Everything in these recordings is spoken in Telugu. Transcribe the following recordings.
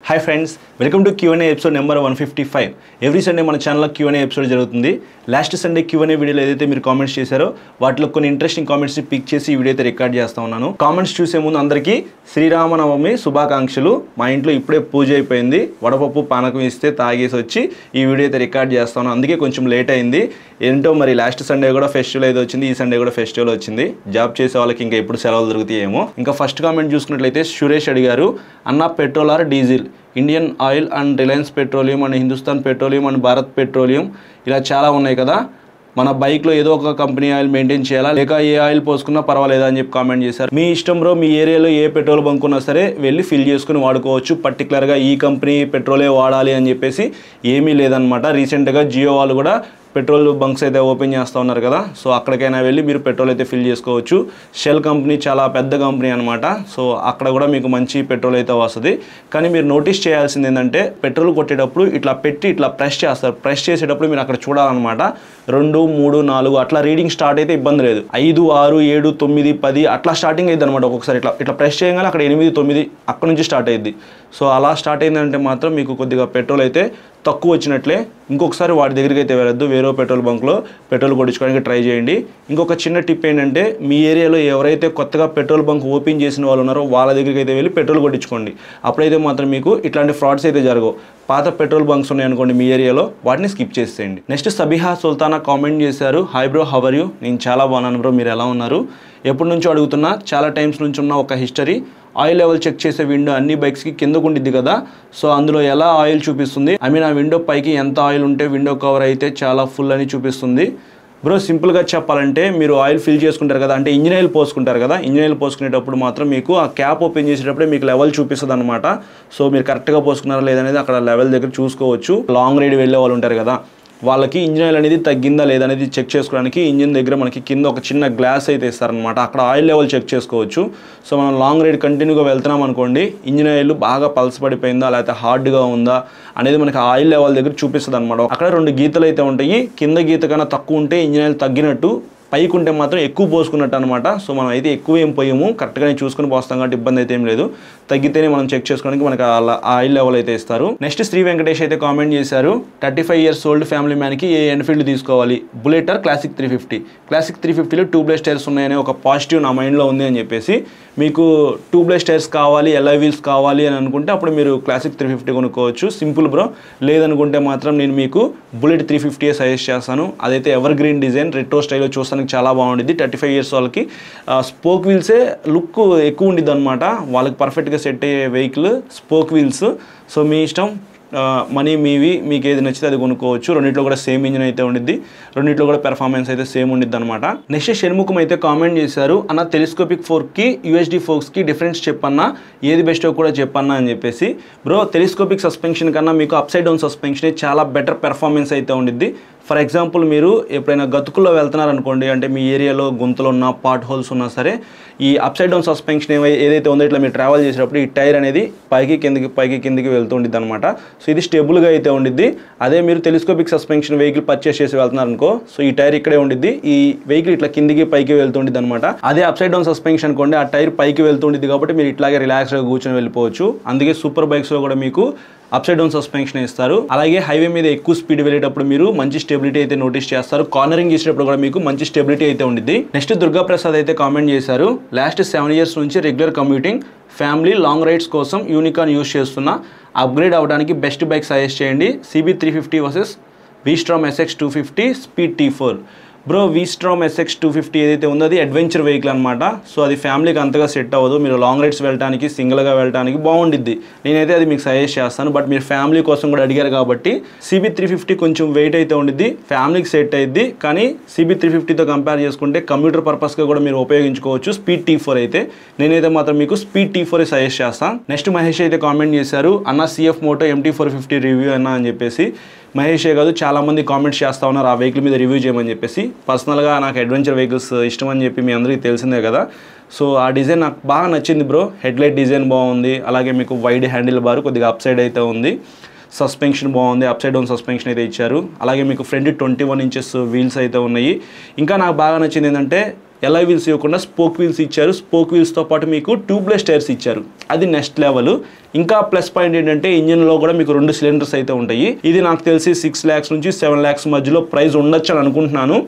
Hi friends, welcome to Q&A episode number 155. Every Sunday మన ఛానల్లో Q&A ఎపిసోడ్ జరుగుతుంది. లాస్ట్ సండే Q&A వీడియోలో ఏదైతే మీరు కామెంట్స్ చేశారో వాటిలో కొన్ని ఇంట్రెస్టింగ్ కామెంట్స్ని పిక్ చేసి ఈ వీడియో అయితే రికార్డ్ చేస్తూ ఉన్నాను. కామెంట్స్ చూసే ముందు అందరికీ శ్రీరామనవమి శుభాకాంక్షలు. మా ఇంట్లో ఇప్పుడే పూజ అయిపోయింది, వడపప్పు పానకం ఇస్తే తాగేసి వచ్చి ఈ వీడియో అయితే రికార్డ్ చేస్తాను. అందుకే కొంచెం లేట్ అయింది. ఏంటో మరి లాస్ట్ సండే కూడా ఫెస్టివల్ అయితే వచ్చింది, ఈ సండే కూడా ఫెస్టివల్ వచ్చింది. జాబ్ చేసే వాళ్ళకి ఇంకా ఎప్పుడు సెలవులు దొరుకుతాయేమో. ఇంకా ఫస్ట్ కామెంట్ చూసుకున్నట్లయితే సురేష్ అడిగారు, అన్న petrol are diesel, Indian oil and Reliance petroleum and Hindustan petroleum and Bharat petroleum ఇలా చాలా ఉన్నాయి కదా, మన బైక్లో ఏదో ఒక కంపెనీ ఆయిల్ మెయింటైన్ చేయాలా లేక ఏ ఆయిల్ పోసుకున్నా పర్వాలేదా అని చెప్పి కామెంట్ చేశారు. మీ ఇష్టం బ్రో, మీ ఏరియాలో ఏ పెట్రోల్ బంక్ ఉన్నా సరే వెళ్ళి ఫిల్ చేసుకుని వాడుకోవచ్చు. పర్టికులర్గా ఈ కంపెనీ పెట్రోలే వాడాలి అని చెప్పేసి ఏమీ లేదనమాట. రీసెంట్గా జియో వాళ్ళు కూడా పెట్రోల్ బంక్స్ అయితే ఓపెన్ చేస్తూ ఉన్నారు కదా, సో అక్కడికైనా వెళ్ళి మీరు పెట్రోల్ అయితే ఫిల్ చేసుకోవచ్చు. షెల్ కంపెనీ చాలా పెద్ద కంపెనీ అనమాట, సో అక్కడ కూడా మీకు మంచి పెట్రోల్ అయితే వస్తుంది. కానీ మీరు నోటీస్ చేయాల్సింది ఏంటంటే, పెట్రోల్ కొట్టేటప్పుడు ఇట్లా పెట్టి ఇట్లా ప్రెస్ చేస్తారు. ప్రెస్ చేసేటప్పుడు మీరు అక్కడ చూడాలన్నమాట. 2, 3, 4 అట్లా రీడింగ్ స్టార్ట్ అయితే ఇబ్బంది లేదు. 5, 6, 7, 9, 10 అట్లా స్టార్టింగ్ అయ్యింది అనమాట. ఒక్కొక్కసారి ఇట్లా ప్రెస్ చేయగానే అక్కడ 8, 9 అక్కడ నుంచి స్టార్ట్ అయ్యింది. సో అలా స్టార్ట్ అయిందంటే మాత్రం మీకు కొద్దిగా పెట్రోల్ అయితే తక్కువ వచ్చినట్లే. ఇంకొకసారి వాటి దగ్గరికి అయితే వెళ్ళొద్దు, వేరే పెట్రోల్ బంక్లో పెట్రోల్ కొట్టించుకోవడానికి ట్రై చేయండి. ఇంకొక చిన్న టిప్ ఏంటంటే, మీ ఏరియాలో ఎవరైతే కొత్తగా పెట్రోల్ బంక్ ఓపెన్ చేసిన వాళ్ళు ఉన్నారో వాళ్ళ దగ్గరికి అయితే వెళ్ళి పెట్రోల్ కొట్టించుకోండి. అప్పుడైతే మాత్రం మీకు ఇట్లాంటి ఫ్రాడ్స్ అయితే జరగవు. పాత పెట్రోల్ బంక్స్ ఉన్నాయనుకోండి మీ ఏరియాలో, వాటిని స్కిప్ చేసేయండి. నెక్స్ట్ సబిహా సుల్తానా కామెంట్ చేశారు, hi bro, how are you? నేను చాలా బాగున్నాను బ్రో, మీరు ఎలా ఉన్నారు? ఎప్పటి నుంచో అడుగుతున్నా, చాలా టైమ్స్ నుంచి ఉన్న ఒక హిస్టరీ. ఆయిల్ లెవెల్ చెక్ చేసే విండో అన్ని బైక్స్కి కిందకు ఉండిద్ది కదా, సో అందులో ఎలా ఆయిల్ చూపిస్తుంది, ఐ మీన్ ఆ విండో పైకి ఎంత ఆయిల్ ఉంటే విండో కవర్ అయితే చాలా ఫుల్ అని చూపిస్తుంది. బ్రో సింపుల్గా చెప్పాలంటే, మీరు ఆయిల్ ఫిల్ చేసుకుంటారు కదా, అంటే ఇంజిన్ ఆయిల్ పోసుకుంటారు కదా, ఇంజిన్ ఆయిల్ పోసుకునేటప్పుడు మాత్రం మీకు ఆ క్యాప్ ఓపెన్ చేసేటప్పుడే మీకు లెవెల్ చూపిస్తుంది అనమాట. సో మీరు కరెక్ట్గా పోసుకున్నారా లేదనేది అక్కడ లెవెల్ దగ్గర చూసుకోవచ్చు. లాంగ్ రైడ్ వెళ్ళే వాళ్ళు ఉంటారు కదా, వాళ్ళకి ఇంజిన్ ఆయిల్ అనేది తగ్గిందా లేదనేది చెక్ చేసుకోవడానికి ఇంజిన్ దగ్గర మనకి కింద ఒక చిన్న గ్లాస్ అయితే ఇస్తారనమాట. అక్కడ ఆయిల్ లెవెల్ చెక్ చేసుకోవచ్చు. సో మనం లాంగ్ రైడ్ కంటిన్యూగా వెళ్తున్నాం అనుకోండి, ఇంజిన్ ఆయిల్ బాగా పల్స్ పడిపోయిందా లేకపోతే హార్డ్గా ఉందా అనేది మనకి ఆయిల్ లెవెల్ దగ్గర చూపిస్తుంది అనమాట. అక్కడ 2 గీతలు అయితే ఉంటాయి. కింద గీత కన్నా తక్కువ ఉంటే ఇంజిన్ ఆయిల్ తగ్గినట్టు, పైకి ఉంటే మాత్రం ఎక్కువ పోసుకున్నట్టు అనమాట. సో మనం అయితే ఎక్కువ ఏం పోయాము, కరెక్ట్గానే చూసుకుని పోస్తాం కాబట్టి ఇబ్బంది అయితే ఏం లేదు. తగ్గితేనే మనం చెక్ చేసుకోవడానికి మనకి ఆయిల్ లెవెల్ అయితే ఇస్తారు. నెక్స్ట్ శ్రీ వెంకటేష్ అయితే కామెంట్ చేశారు, 35 years ఓల్డ్ ఫ్యామిలీ మ్యాన్కి ఏ ఎన్ఫీల్డ్ తీసుకోవాలి, బుల్లెట్ ఆర్ క్లాసిక్ 350? క్లాసిక్ 350లో 2 బ్లేడ్ టైర్స్ ఉన్నాయనే ఒక పాజిటివ్ నా మైండ్లో ఉంది అని చెప్పేసి, మీకు 2 బ్లేడ్ టైర్స్ కావాలి, ఎల్ఐ వీల్స్ కావాలి అని అనుకుంటే అప్పుడు మీరు క్లాసిక్ 350 కొనుక్కోవచ్చు. Simple bro. లేదనుకుంటే మాత్రం నేను మీకు బుల్లెట్ 350 సజెస్ట్ చేస్తాను. అదైతే ఎవర్ గ్రీన్ డిజైన్, రెట్రో స్టైల్లో చూస్తానికి చాలా బాగుంటుంది. 35 years వాళ్ళకి స్పోక్ వీల్సే లుక్ ఎక్కువ ఉండిద్ది అనమాట. వాళ్ళకి పర్ఫెక్ట్గా సెట్ అయ్యే వెహికల్ స్పోక్ వీల్స్. సో మీ ఇష్టం, మనీ మీవి, మీకు ఏది నచ్చితే అది కొనుక్కోవచ్చు. రెండింటిలో కూడా సేమ్ ఇంజిన్ అయితే ఉండిద్ది, రెండింటిలో కూడా పెర్ఫార్మెన్స్ అయితే సేమ్ ఉండిద్ది అనమాట. నెక్స్ట్ షణ్ముఖం అయితే కామెంట్ చేశారు, అన్న టెలిస్కోపిక్ ఫోర్క్కి యూఎస్డి ఫోర్క్స్కి డిఫరెన్స్ చెప్పన్నా, ఏది బెస్టో కూడా చెప్పన్నా అని చెప్పేసి. బ్రో టెలిస్కోపిక్ సస్పెన్షన్ కన్నా మీకు అప్సైడ్ డౌన్ సస్పెన్షన్ చాలా బెటర్ పెర్ఫార్మెన్స్ అయితే ఉండిద్ది. ఫర్ ఎగ్జాంపుల్, మీరు ఎప్పుడైనా గతుకుల్లో వెళ్తున్నారనుకోండి, అంటే మీ ఏరియాలో గుంతలు ఉన్నా పాట్ హోల్స్ ఉన్నా సరే, ఈ అప్సైడ్ డౌన్ సస్పెన్షన్ ఏదైతే ఉందో ఇట్లా మీరు ట్రావెల్ చేసేటప్పుడు ఈ టైర్ అనేది పైకి కిందికి వెళ్తూ ఉండిద్ది అనమాట. సో ఇది స్టేబుల్గా అయితే ఉండిద్ది. అదే మీరు టెలిస్కోపిక్ సస్పెన్షన్ వెహికల్ పర్చేస్ చేసి వెళ్తున్నారనుకో, సో ఈ టైర్ ఇక్కడే ఉండిద్ది, ఈ వెహికల్ ఇట్లా కిందికి పైకి వెళ్తూ ఉండిద్ది అనమాట. అదే అప్సైడ్ డౌన్ సస్పెన్షన్ అనుకోండి, ఆ టైర్ పైకి వెళ్తూ ఉండిద్ది కాబట్టి మీరు ఇట్లాగే రిలాక్స్గా కూర్చొని వెళ్ళిపోవచ్చు. అందుకే సూపర్ బైక్స్లో కూడా మీకు అప్సైడ్ డౌన్ సస్పెన్షన్ ఇస్తారు. అలాగే హైవే మీద ఎక్కువ స్పీడ్ వెళ్ళేటప్పుడు మీరు మంచి స్టెబిలిటీ అయితే నోటీస్ చేస్తారు. కార్నరింగ్ చేసేటప్పుడు కూడా మీకు మంచి స్టెబిలిటీ అయితే ఉండిద్ది. నెక్స్ట్ దుర్గా ప్రసాద్ అయితే కామెంట్ చేశారు, లాస్ట్ 7 years నుంచి regular commuting, family long rides కోసం యూనికాన్ యూస్ చేస్తున్నా, అప్గ్రేడ్ అవ్వడానికి బెస్ట్ బైక్ సజెస్ట్ చేయండి, CB350 versus V-Strom SX 250 speed T4. Bro V-Strom SX 250 ఏదైతే ఉందో అది అడ్వెంచర్ వెహికల్ అనమాట. సో అది ఫ్యామిలీకి అంతగా సెట్ అవ్వదు. మీరు లాంగ్ రైడ్స్ వెళ్ళడానికి, సింగిల్గా వెళ్ళడానికి బాగుండిద్ది. నేనైతే అది మీకు సజెస్ట్ చేస్తాను. బట్ మీరు ఫ్యామిలీ కోసం కూడా అడిగారు కాబట్టి CB350 కొంచెం వెయిట్ అయితే ఉండిద్ది, ఫ్యామిలీకి సెట్ అయ్యిద్ది. కానీ CB350తో కంపేర్ చేసుకుంటే కమ్యూటర్ పర్పస్గా కూడా మీరు ఉపయోగించుకోవచ్చు స్పీడ్ T4 అయితే. నేనైతే మాత్రం మీకు స్పీడ్ T4 సజెస్ట్ చేస్తాను. నెక్స్ట్ మహేష్ అయితే కామెంట్ చేశారు, అన్న CF Moto MT450 రివ్యూ అన్నా అని చెప్పేసి. మహేషే కాదు, చాలామంది కామెంట్స్ చేస్తూ ఉన్నారు ఆ వెహికల్ మీద రివ్యూ చేయమని చెప్పేసి. పర్సనల్గా నాకు అడ్వెంచర్ వెహికల్స్ ఇష్టం అని చెప్పి మీ అందరికీ తెలిసిందే కదా. సో ఆ డిజైన్ నాకు బాగా నచ్చింది బ్రో. హెడ్లైట్ డిజైన్ బాగుంది, అలాగే మీకు వైడ్ హ్యాండిల్ బార్ కొద్దిగా అప్ సైడ్ అయితే ఉంది, సస్పెన్షన్ బాగుంది, అప్సైడ్ డౌన్ సస్పెన్షన్ అయితే ఇచ్చారు. అలాగే మీకు ఫ్రంట్ 21 inches వీల్స్ అయితే ఉన్నాయి. ఇంకా నాకు బాగా నచ్చింది ఏంటంటే ఎలాయ్ వీల్స్ ఇవ్వకుండా స్పోక్ వీల్స్ ఇచ్చారు. స్పోక్ వీల్స్తో పాటు మీకు ట్యూబ్లెస్ టైర్స్ ఇచ్చారు. అది నెక్స్ట్ లెవెల్. ఇంకా ప్లస్ పాయింట్ ఏంటంటే ఇంజిన్లో కూడా మీకు 2 సిలిండర్స్ అయితే ఉంటాయి. ఇది నాకు తెలిసి 6 lakhs నుంచి 7 lakhs మధ్యలో ప్రైస్ ఉండొచ్చు అని అనుకుంటున్నాను.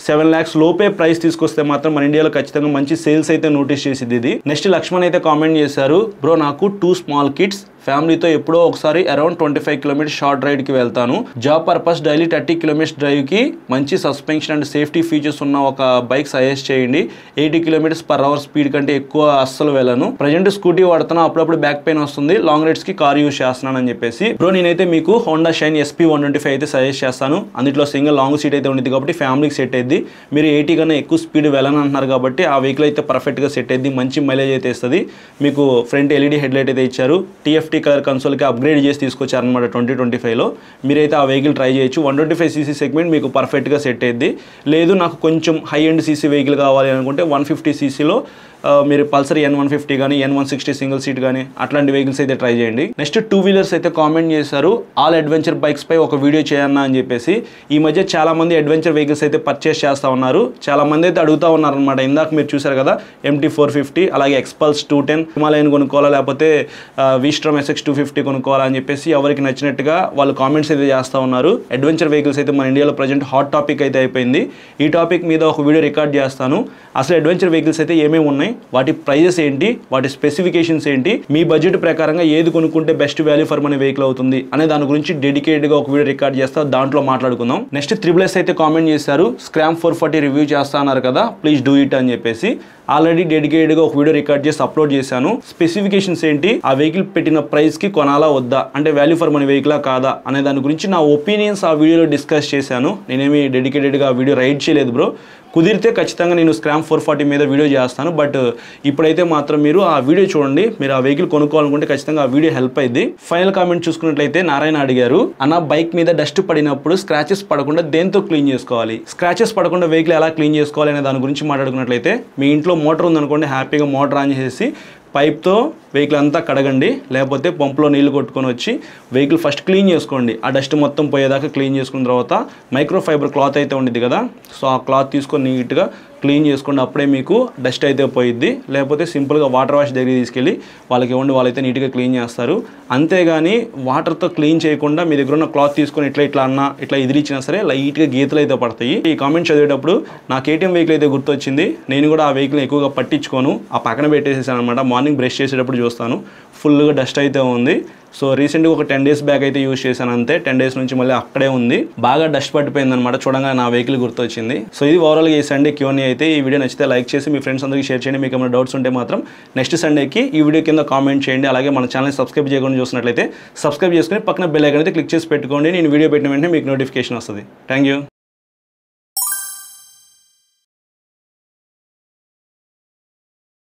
7 lakhs లోపే ప్రైస్ తీసుకొస్తే మాత్రం మన ఇండియాలో ఖచ్చితంగా మంచి సేల్స్ అయితే నోటీస్ చేసింది ఇది. నెక్స్ట్ లక్ష్మణ్ అయితే కామెంట్ చేశారు, బ్రో నాకు 2 small kids, ఫ్యామిలీతో ఎప్పుడో ఒకసారి అరౌండ్ 25 kilometers షార్ట్ రైడ్కి వెళ్తాను. జాబ్ పర్పస్ డైలీ 30 kilometers డ్రైవ్కి మంచి సస్పెన్షన్ అండ్ సేఫ్టీ ఫీచర్స్ ఉన్న ఒక బైక్ సజెస్ట్ చేయండి. 80 km/h స్పీడ్ కంటే ఎక్కువ అస్సలు వెళ్ళను. ప్రజెంట్ స్కూటీ వాడుతాను, అప్పుడప్పుడు బ్యాక్ పెయిన్ వస్తుంది. లాంగ్ రైడ్స్కి కార్ యూస్ చేస్తున్నాను అని చెప్పేసి. బ్రో నేనైతే మీకు హోండా షైన్ SP125 అయితే సజెస్ట్ చేస్తాను. అందులో సింగిల్ లాంగ్ సీట్ అయితే ఉంది కాబట్టి ఫ్యామిలీకి సెట్ అయ్యింది. మీరు 80 కన్నా ఎక్కువ స్పీడ్ వెళ్ళని అంటున్నారు కాబట్టి ఆ వెహికల్ అయితే పర్ఫెక్ట్గా సెట్ అయ్యింది. మంచి మైలేజ్ అయితే ఇస్తుంది. మీకు ఫ్రంట్ LED హెడ్లైట్ అయితే ఇచ్చారు. TFT కలర్ కన్సోల్కి అప్గ్రేడ్ చేసి తీసుకొచ్చారనమాట 2025లో. మీరైతే ఆ వెహికల్ ట్రై చేయొచ్చు. 125cc సెగ్మెంట్ మీకు పర్ఫెక్ట్గా సెట్ అయ్యింది. లేదు నాకు కొంచెం హై ఎండ్ సీసీ వెహికల్ కావాలి అనుకుంటే 150cc మీరు పల్సర్ N150 కానీ N160 సింగిల్ సీట్ కానీ అట్లాంటి వెహికల్స్ అయితే ట్రై చేయండి. నెక్స్ట్ 2 wheelers అయితే కామెంట్ చేశారు, ఆల్ అడ్వెంచర్ బైక్స్ పై ఒక వీడియో చేయన్నా అని చెప్పేసి. ఈ మధ్య చాలా మంది అడ్వెంచర్ వెహికల్స్ అయితే పర్చేస్ చేస్తూ ఉన్నారు. చాలా మంది అయితే అడుగుతూ ఉన్నారు అనమాట. ఇందాక మీరు చూసారు కదా MT450, అలాగే Xpulse 210, హిమాలయన్ కొనుక్కోవాలా లేకపోతే V-Strom SX250 కొనుక్కోవాలా అని చెప్పేసి ఎవరికి నచ్చినట్టుగా వాళ్ళు కామెంట్స్ అయితే చేస్తూ ఉన్నారు. అడ్వెంచర్ వెహికల్స్ అయితే మన ఇండియాలో ప్రజెంట్ హాట్ టాపిక్ అయితే అయిపోయింది. ఈ టాపిక్ మీద ఒక వీడియో రికార్డ్ చేస్తాను. అసలు అడ్వెంచర్ వెహికల్స్ అయితే ఏమేమి ఉన్నాయి, వాటి ప్రైజెస్ ఏంటి, వాటి స్పెసిఫికేషన్స్ ఏంటి, మీ బడ్జెట్ ప్రకారంగా ఏది కొనుక్కుంటే best value for money vehicle అవుతుంది అనే దాని గురించి డెడికేటెడ్గా ఒక వీడియో రికార్డ్ చేస్తా, దాంట్లో మాట్లాడుకుందాం. నెక్స్ట్ 3S అయితే కామెంట్ చేశారు, స్క్రామ్ 440 రివ్యూ చేస్తా అన్నారు కదా, ప్లీజ్ డూ ఇట్ అని చెప్పేసి. ఆల్రెడీ డెడికేటెడ్గా ఒక వీడియో రికార్డ్ చేసి అప్లోడ్ చేశాను. స్పెసిఫికేషన్స్ ఏంటి, ఆ వెహికల్ పెట్టిన ప్రైస్కి కొనాలా వద్దా, అంటే వాల్యూ ఫర్ మనీ వెహికలా కాదా అనే దాని గురించి నా ఒపీనియన్స్ ఆ వీడియోలో డిస్కస్ చేశాను. నేనేమి డెడికేటెడ్గా ఆ వీడియో రైడ్ చేయలేదు బ్రో. కుదిరితే ఖచ్చితంగా నేను స్క్రామ్ 440 మీద వీడియో చేస్తాను. బట్ ఇప్పుడైతే మాత్రం మీరు ఆ వీడియో చూడండి. మీరు ఆ వెహికల్ కొనుక్కోవాలనుకుంటే ఖచ్చితంగా ఆ వీడియో హెల్ప్ అయింది. ఫైనల్ కామెంట్ చూసుకున్నట్లయితే నారాయణ అడిగారు, అన్న బైక్ మీద డస్ట్ పడినప్పుడు స్క్రాచెస్ పడకుండా దేంతో క్లీన్ చేసుకోవాలి, స్క్రాచెస్ పడకుండా వెహికల్ ఎలా క్లీన్ చేసుకోవాలి అనే దాని గురించి మాట్లాడుకున్నట్లయితే, మీ ఇంట్లో మోటార్ ఉందనుకోండి, హ్యాపీగా మోటార్ ఆన్ చేసి పైప్తో వెహికల్ అంతా కడగండి. లేకపోతే పంపులో నీళ్లు కొట్టుకొని వచ్చి వెహికల్ ఫస్ట్ క్లీన్ చేసుకోండి. ఆ డస్ట్ మొత్తం పోయేదాకా క్లీన్ చేసుకున్న తర్వాత మైక్రోఫైబర్ క్లాత్ అయితే ఉండేది కదా, సో ఆ క్లాత్ తీసుకొని నీట్గా క్లీన్ చేసుకోండి. అప్పుడే మీకు డస్ట్ అయితే పోయిద్ది. లేకపోతే సింపుల్గా వాటర్ వాష్ దగ్గరికి తీసుకెళ్ళి వాళ్ళకి ఇవ్వండి, వాళ్ళైతే నీట్గా క్లీన్ చేస్తారు. అంతేగాని వాటర్తో క్లీన్ చేయకుండా మీ దగ్గర ఉన్న క్లాత్ తీసుకొని ఇట్లా అన్నా ఇట్లా ఇదిలిచ్చినా సరే లైట్గా గీతలు అయితే పడతాయి. ఈ కామెంట్ చదివేటప్పుడు నా KTM వెహికల్ అయితే గుర్తొచ్చింది. నేను కూడా ఆ వెహికల్ ఎక్కువగా పట్టించుకోను, ఆ పక్కన పెట్టేసేసాను అనమాట. మార్నింగ్ బ్రష్ చేసేటప్పుడు చూస్తాను, ఫుల్గా డస్ట్ అయితే ఉంది. సో రీసెంట్గా ఒక 10 days బ్యాక్ అయితే యూజ్ చేశాను అంతే. 10 days నుంచి మళ్ళీ అక్కడే ఉంది, బాగా డస్ట్ పట్టిపోయింది అనమాట. చూడంగా నా వెహికల్ గుర్తొచ్చింది. సో ఇది ఓవరాల్గా ఈ సండే Q&A అయితే. ఈ వీడియో నచ్చితే లైక్ చేసి మీ ఫ్రెండ్స్ అందరికీ షేర్ చేయండి. మీకు ఏమైనా డౌట్స్ ఉంటే మాత్రం నెక్స్ట్ సండేకి ఈ వీడియో కింద కామెంట్ చేయండి. అలాగే మన ఛానల్ సబ్స్క్రైబ్ చేయకుండా చూసినట్లయితే సబ్స్క్రైబ్ చేసుకుని పక్కన బెల్ ఐకాన్ అయితే క్లిక్ చేసి పెట్టుకోండి. నేను వీడియో పెట్టిన వెంటనే మీకు నోటిఫికేషన్ వస్తుంది. Thank you.